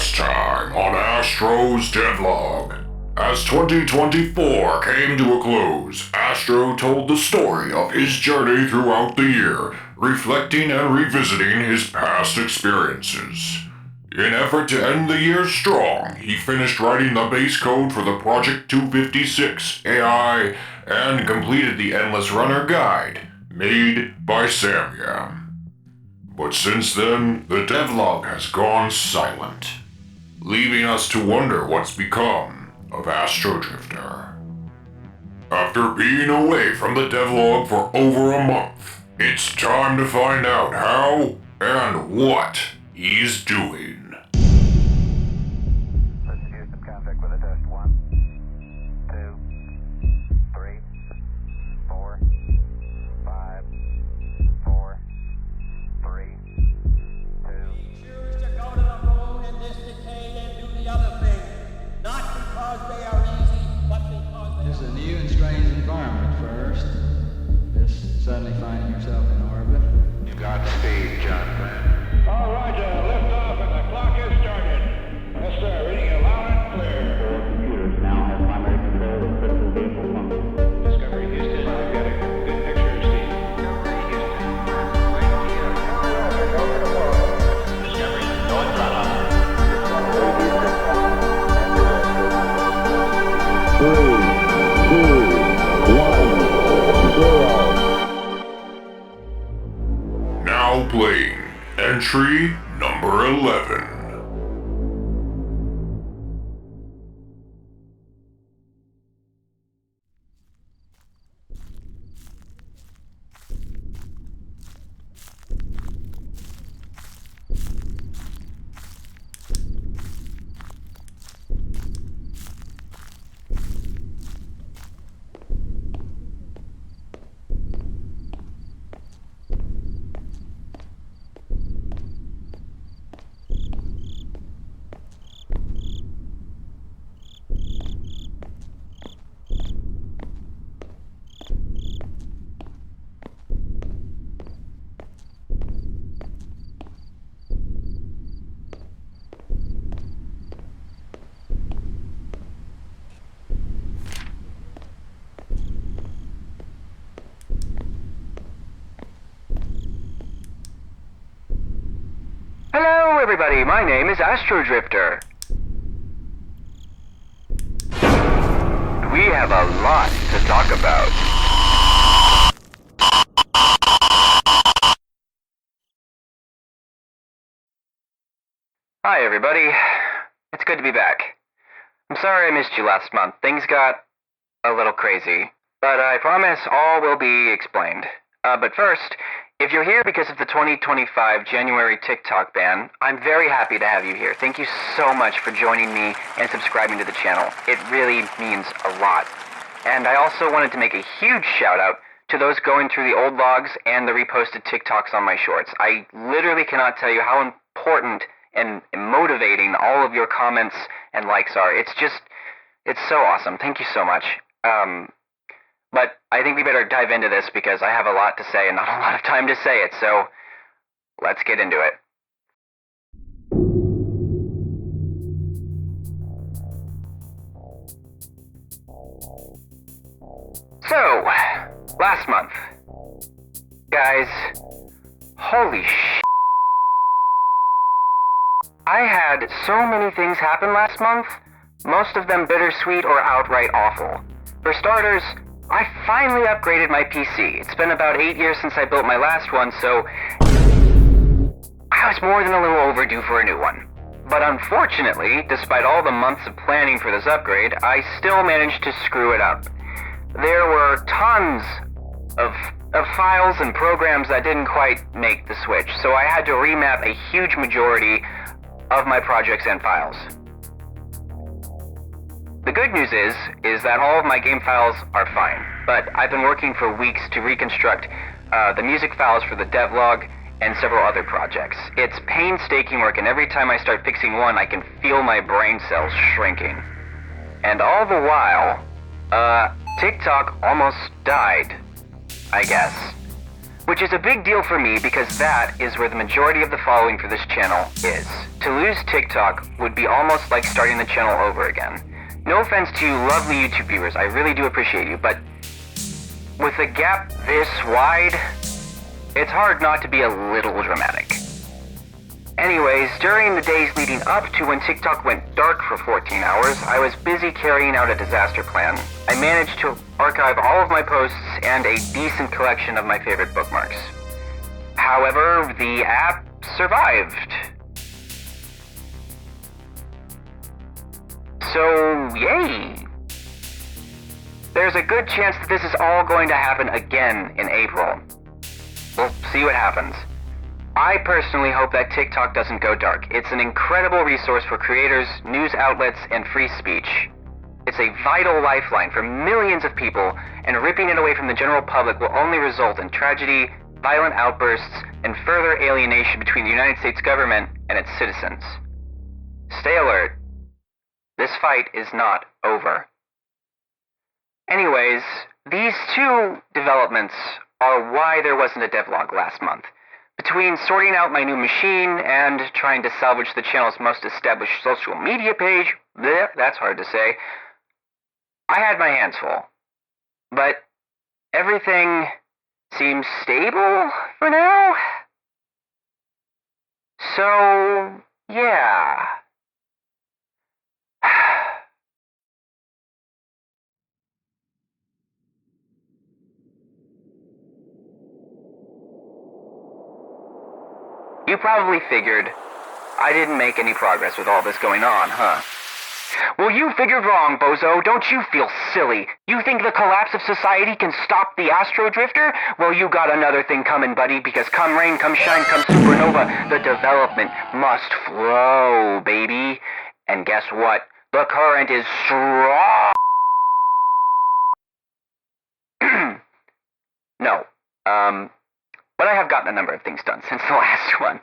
Last time on Astro's Dev Log. As 2024 came to a close, Astro told the story of his journey throughout the year, reflecting and revisiting his past experiences. In effort to end the year strong, he finished writing the base code for the Project 256 AI and completed the Endless Runner Guide, made by Samyam. But since then, the devlog has gone silent, leaving us to wonder what's become of Astro-Drifter. After being away from the devlog for over a month, it's time to find out how and what he's doing. Let's use some contact with a test. 1, 2, 3, 4, 5, 4, 3, 2. Choose to go to the moon in this decade and do the other thing. Not because they are easy, but because they This is a new and strange environment first. This suddenly finding yourself in orbit. You got speed, Jonathan. All right, lift off and the clock has started. Yes, sir. Reading it loud and clear. Four computers now have primary control of critical vehicle functions. Discovery Houston, I've got a good picture of Steve. Discovery Houston, wait here. Discovery, going throttle. Now playing entry number 11. Hello, everybody. My name is Astro-Drifter. We have a lot to talk about. Hi, everybody. It's good to be back. I'm sorry I missed you last month. Things got a little crazy, but I promise all will be explained. But first, if you're here because of the 2025 January TikTok ban, I'm very happy to have you here. Thank you so much for joining me and subscribing to the channel. It really means a lot. And I also wanted to make a huge shout out to those going through the old logs and the reposted TikToks on my shorts. I literally cannot tell you how important and motivating all of your comments and likes are. It's so awesome. Thank you so much. But I think we better dive into this because I have a lot to say and not a lot of time to say it, so let's get into it. So, last month. Guys, holy sh**. I had so many things happen last month, most of them bittersweet or outright awful. For starters, I finally upgraded my PC. It's been about 8 years since I built my last one, so I was more than a little overdue for a new one. But unfortunately, despite all the months of planning for this upgrade, I still managed to screw it up. There were tons of files and programs that didn't quite make the switch, so I had to remap a huge majority of my projects and files. The good news is that all of my game files are fine, but I've been working for weeks to reconstruct the music files for the devlog and several other projects. It's painstaking work, and every time I start fixing one, I can feel my brain cells shrinking. And all the while, TikTok almost died, I guess. Which is a big deal for me because that is where the majority of the following for this channel is. To lose TikTok would be almost like starting the channel over again. No offense to you lovely YouTube viewers, I really do appreciate you, but with a gap this wide, it's hard not to be a little dramatic. Anyways, during the days leading up to when TikTok went dark for 14 hours, I was busy carrying out a disaster plan. I managed to archive all of my posts and a decent collection of my favorite bookmarks. However, the app survived. So, yay! There's a good chance that this is all going to happen again in April. We'll see what happens. I personally hope that TikTok doesn't go dark. It's an incredible resource for creators, news outlets, and free speech. It's a vital lifeline for millions of people, and ripping it away from the general public will only result in tragedy, violent outbursts, and further alienation between the United States government and its citizens. Stay alert. This fight is not over. Anyways, these two developments are why there wasn't a devlog last month. Between sorting out my new machine and trying to salvage the channel's most established social media page, that's hard to say, I had my hands full. But everything seems stable for now. So, yeah. You probably figured I didn't make any progress with all this going on, huh? Well, you figured wrong, bozo. Don't you feel silly? You think the collapse of society can stop the Astro-Drifter? Well, you got another thing coming, buddy, because come rain, come shine, come supernova, the development must flow, baby. And guess what? The current is strong. No, but I have gotten a number of things done since the last one.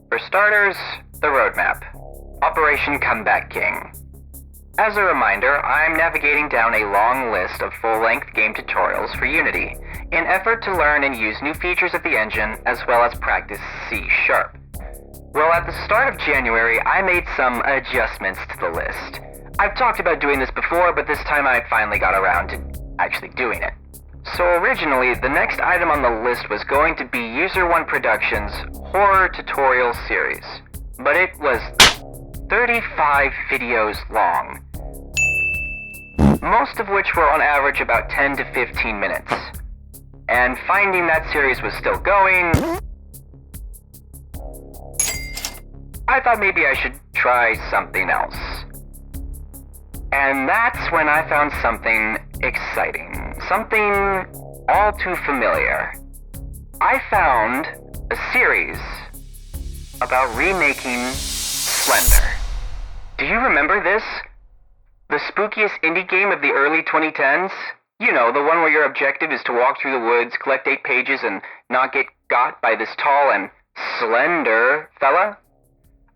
For starters, the roadmap. Operation Comeback King. As a reminder, I'm navigating down a long list of full-length game tutorials for Unity, in effort to learn and use new features of the engine as well as practice C#. Well, at the start of January, I made some adjustments to the list. I've talked about doing this before, but this time I finally got around to actually doing it. So originally, the next item on the list was going to be User One Productions' horror tutorial series, but it was 35 videos long, most of which were on average about 10 to 15 minutes. And finding that series was still going, I thought maybe I should try something else. And that's when I found something exciting, something all too familiar. I found a series about remaking Slender. Do you remember this? The spookiest indie game of the early 2010s? You know, the one where your objective is to walk through the woods, collect 8 pages, and not get got by this tall and slender fella?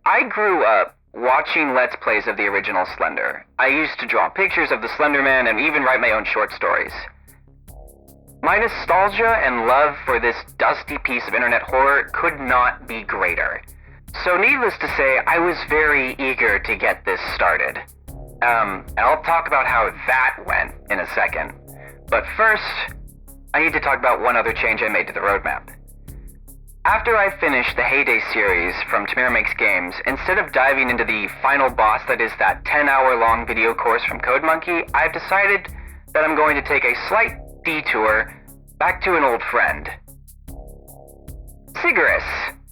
I grew up watching Let's Plays of the original Slender. I used to draw pictures of the Slender Man and even write my own short stories. My nostalgia and love for this dusty piece of internet horror could not be greater. So needless to say, I was very eager to get this started. And I'll talk about how that went in a second. But first, I need to talk about one other change I made to the roadmap. After I finished the Heyday series from Tamara Makes Games, instead of diving into the final boss that is that 10-hour-long video course from CodeMonkey, I've decided that I'm going to take a slight detour back to an old friend. Sigurus.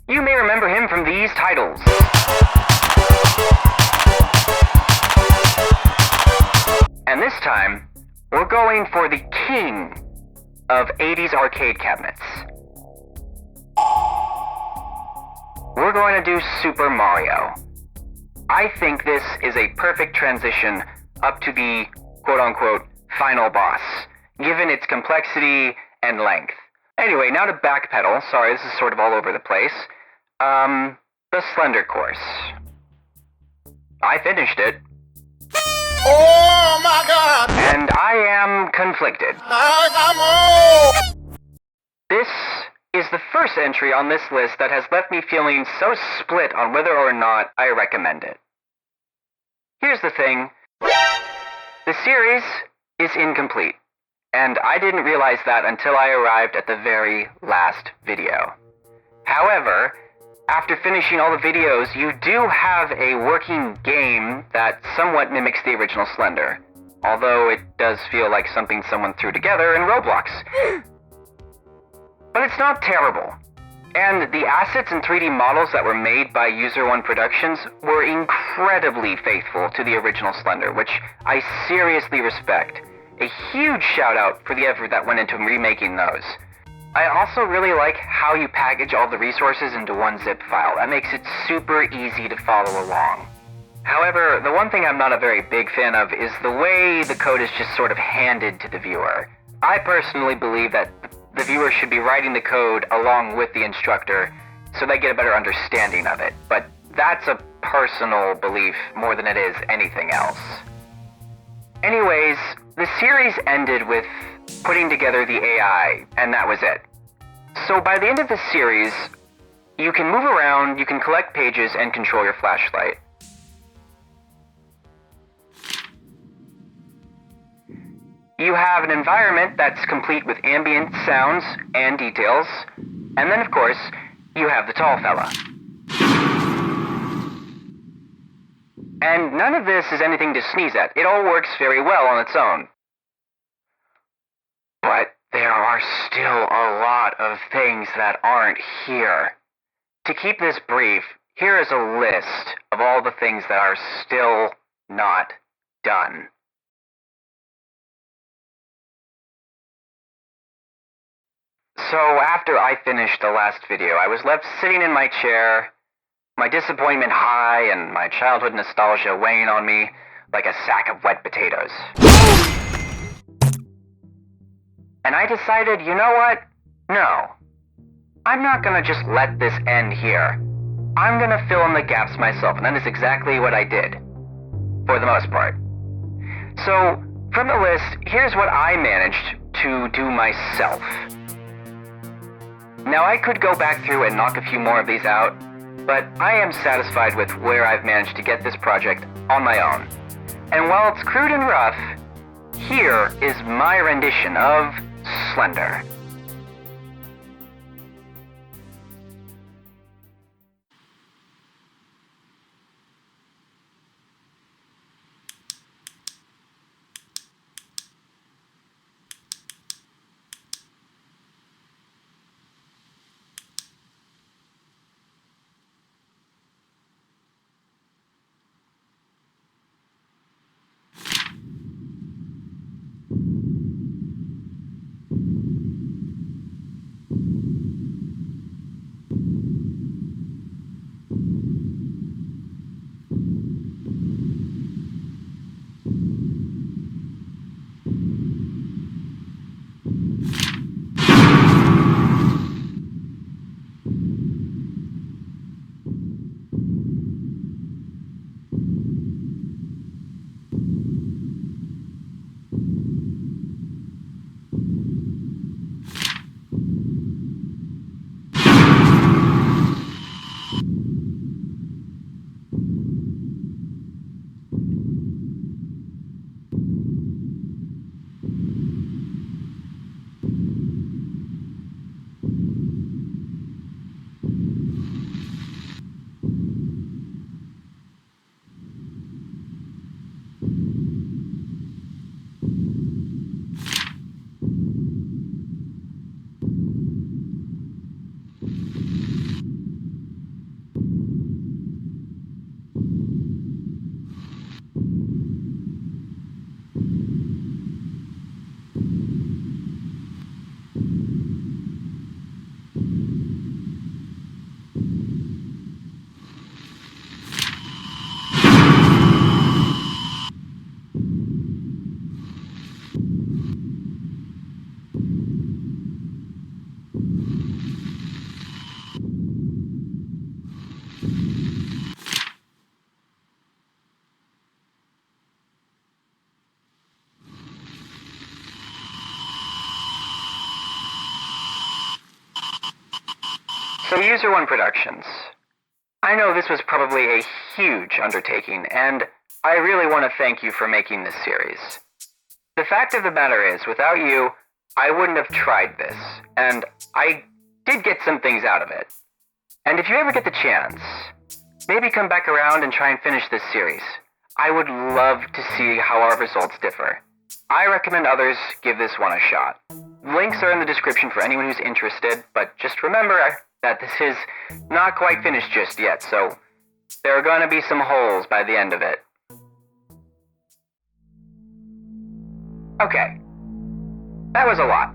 You may remember him from these titles. And this time, we're going for the king of 80s arcade cabinets. We're going to do Super Mario. I think this is a perfect transition up to the quote-unquote final boss, given its complexity and length. Anyway, now to backpedal. Sorry, this is sort of all over the place. The Slender course. I finished it. Oh my God! And I am conflicted. the first entry on this list that has left me feeling so split on whether or not I recommend it. Here's the thing. The series is incomplete, and I didn't realize that until I arrived at the very last video. However, after finishing all the videos, you do have a working game that somewhat mimics the original Slender, although it does feel like something someone threw together in Roblox. But it's not terrible. And the assets and 3D models that were made by User One Productions were incredibly faithful to the original Slender, which I seriously respect. A huge shout out for the effort that went into remaking those. I also really like how you package all the resources into one zip file. That makes it super easy to follow along. However, the one thing I'm not a very big fan of is the way the code is just sort of handed to the viewer. I personally believe that the viewer should be writing the code along with the instructor so they get a better understanding of it, but that's a personal belief more than it is anything else. Anyways, the series ended with putting together the AI, and that was it. So by the end of the series, you can move around, you can collect pages, and control your flashlight. You have an environment that's complete with ambient sounds and details, and then of course, you have the tall fella. And none of this is anything to sneeze at. It all works very well on its own. But there are still a lot of things that aren't here. To keep this brief, here is a list of all the things that are still not done. So after I finished the last video, I was left sitting in my chair, my disappointment high and my childhood nostalgia weighing on me like a sack of wet potatoes. And I decided, you know what? No. I'm not gonna just let this end here. I'm gonna fill in the gaps myself, and that is exactly what I did. For the most part. So, from the list, here's what I managed to do myself. Now, I could go back through and knock a few more of these out, but I am satisfied with where I've managed to get this project on my own. And while it's crude and rough, here is my rendition of Slender. User One Productions. I know this was probably a huge undertaking, and I really want to thank you for making this series. The fact of the matter is, without you, I wouldn't have tried this, and I did get some things out of it. And if you ever get the chance, maybe come back around and try and finish this series. I would love to see how our results differ. I recommend others give this one a shot. Links are in the description for anyone who's interested, but just remember that this is not quite finished just yet, so there are going to be some holes by the end of it. Okay, that was a lot.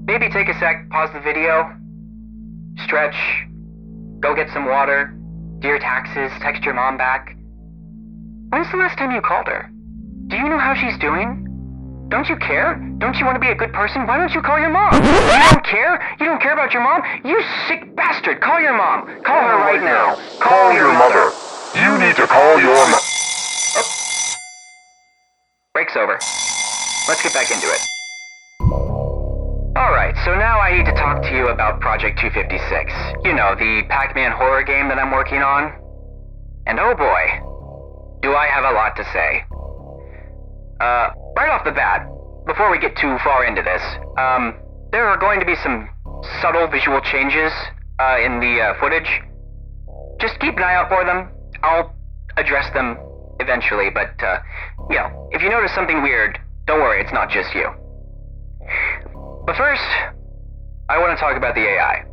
Maybe take a sec, pause the video, stretch, go get some water, do your taxes, text your mom back. When's the last time you called her? Do you know how she's doing? Don't you care? Don't you want to be a good person? Why don't you call your mom? You don't care? You don't care about your mom? You sick bastard! Call your mom! Call her right now! Call your mother. You need to call your Break's over. Let's get back into it. Alright, so now I need to talk to you about Project 256. You know, the Pac-Man horror game that I'm working on. And oh boy, do I have a lot to say. Right off the bat, before we get too far into this, there are going to be some subtle visual changes in the footage. Just keep an eye out for them. I'll address them eventually, but, you know, if you notice something weird, don't worry, it's not just you. But first, I want to talk about the AI.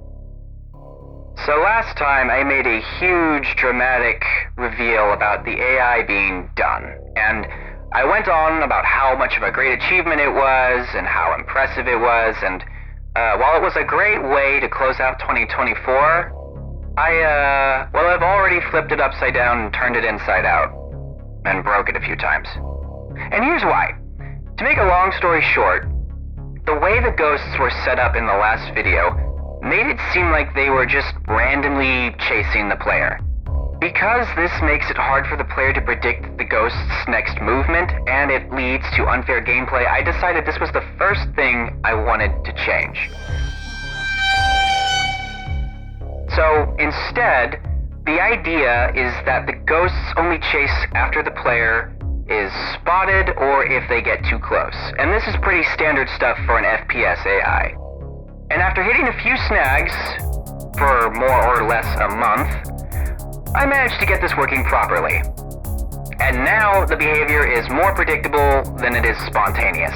So last time I made a huge dramatic reveal about the AI being done, and I went on about how much of a great achievement it was, and how impressive it was, and while it was a great way to close out 2024, I've already flipped it upside down and turned it inside out, and broke it a few times. And here's why. To make a long story short, the way the ghosts were set up in the last video made it seem like they were just randomly chasing the player. Because this makes it hard for the player to predict the ghost's next movement, and it leads to unfair gameplay, I decided this was the first thing I wanted to change. So instead, the idea is that the ghosts only chase after the player is spotted or if they get too close. And this is pretty standard stuff for an FPS AI. And after hitting a few snags for more or less a month, I managed to get this working properly. And now the behavior is more predictable than it is spontaneous.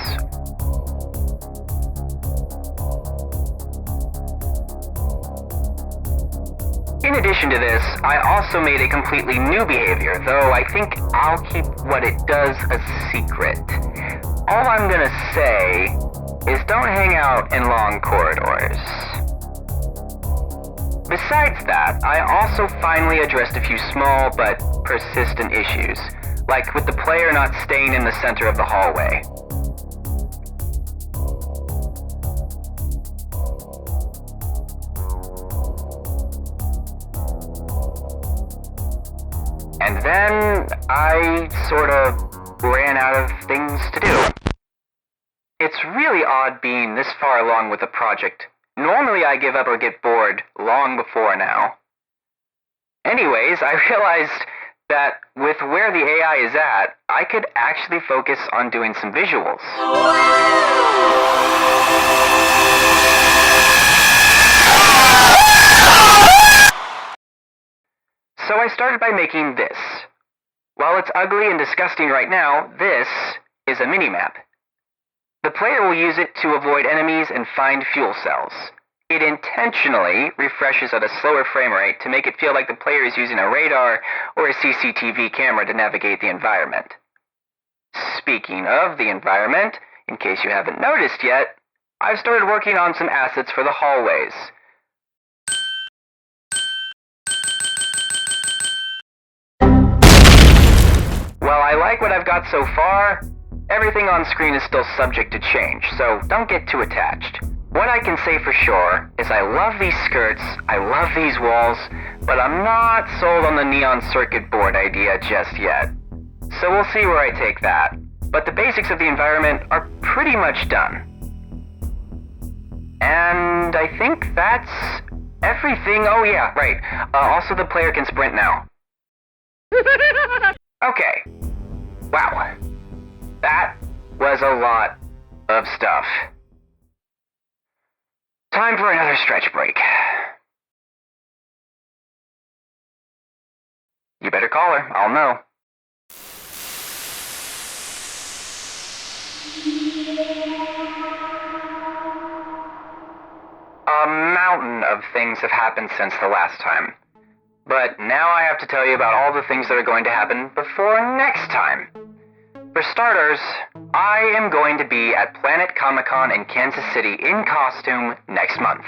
In addition to this, I also made a completely new behavior, though I think I'll keep what it does a secret. All I'm gonna say is don't hang out in long corridors. Besides that, I also finally addressed a few small but persistent issues, like with the player not staying in the center of the hallway. And then I sort of ran out of things to do. It's really odd being this far along with a project. Normally I give up or get bored long before now. Anyways, I realized that with where the AI is at, I could actually focus on doing some visuals. So I started by making this. While it's ugly and disgusting right now, this is a minimap. The player will use it to avoid enemies and find fuel cells. It intentionally refreshes at a slower frame rate to make it feel like the player is using a radar or a CCTV camera to navigate the environment. Speaking of the environment, in case you haven't noticed yet, I've started working on some assets for the hallways. While I like what I've got so far, everything on screen is still subject to change, so don't get too attached. What I can say for sure is I love these skirts, I love these walls, but I'm not sold on the neon circuit board idea just yet. So we'll see where I take that. But the basics of the environment are pretty much done. And I think that's Everything? Oh yeah, right. Also the player can sprint now. Okay. Wow. That was a lot of stuff. Time for another stretch break. You better call her, I'll know. A mountain of things have happened since the last time. But now I have to tell you about all the things that are going to happen before next time. For starters, I am going to be at Planet Comic-Con in Kansas City in costume next month.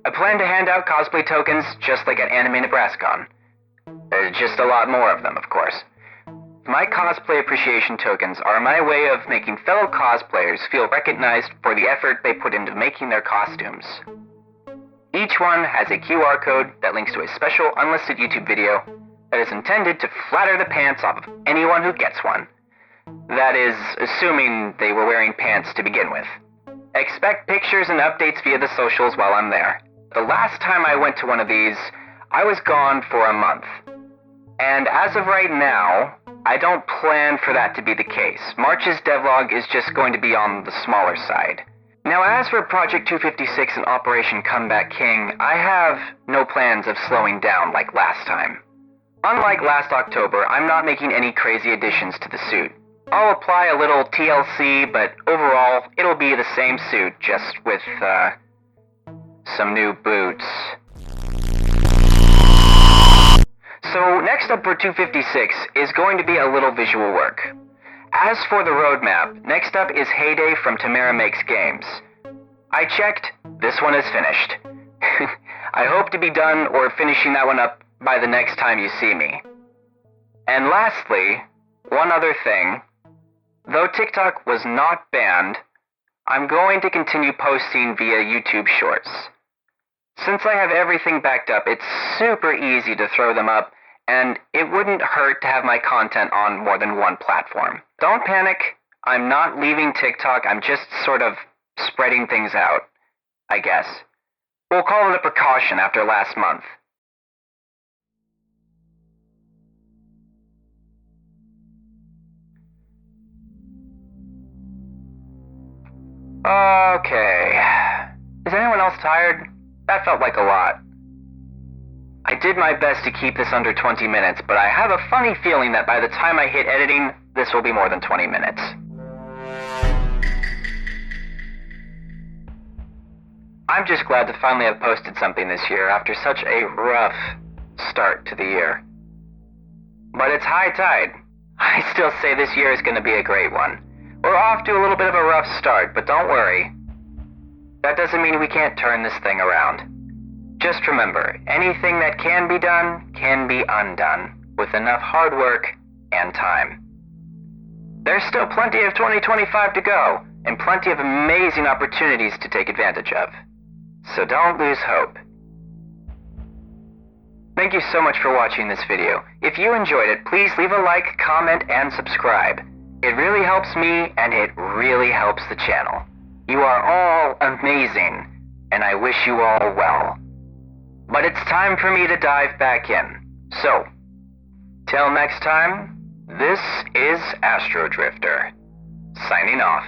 I plan to hand out cosplay tokens just like at Anime NebraskaCon. Just a lot more of them, of course. My cosplay appreciation tokens are my way of making fellow cosplayers feel recognized for the effort they put into making their costumes. Each one has a QR code that links to a special unlisted YouTube video that is intended to flatter the pants off of anyone who gets one. That is, assuming they were wearing pants to begin with. Expect pictures and updates via the socials while I'm there. The last time I went to one of these, I was gone for a month. And as of right now, I don't plan for that to be the case. March's devlog is just going to be on the smaller side. Now as for Project 256 and Operation Comeback King, I have no plans of slowing down like last time. Unlike last October, I'm not making any crazy additions to the suit. I'll apply a little TLC, but overall, it'll be the same suit, just with, some new boots. So next up for 256 is going to be a little visual work. As for the roadmap, next up is Heyday from Tamara Makes Games. I checked, this one is finished. I hope to be done or finishing that one up by the next time you see me. And lastly, one other thing. Though TikTok was not banned, I'm going to continue posting via YouTube Shorts. Since I have everything backed up, it's super easy to throw them up, and it wouldn't hurt to have my content on more than one platform. Don't panic, I'm not leaving TikTok, I'm just sort of spreading things out, I guess. We'll call it a precaution after last month. Okay. Is anyone else tired? That felt like a lot. I did my best to keep this under 20 minutes, but I have a funny feeling that by the time I hit editing, this will be more than 20 minutes. I'm just glad to finally have posted something this year after such a rough start to the year. But it's high tide. I still say this year is going to be a great one. We're off to a little bit of a rough start, but don't worry. That doesn't mean we can't turn this thing around. Just remember, anything that can be done can be undone with enough hard work and time. There's still plenty of 2025 to go, and plenty of amazing opportunities to take advantage of. So don't lose hope. Thank you so much for watching this video. If you enjoyed it, please leave a like, comment, and subscribe. It really helps me, and it really helps the channel. You are all amazing, and I wish you all well. But it's time for me to dive back in. So, till next time, this is Astro-Drifter, signing off.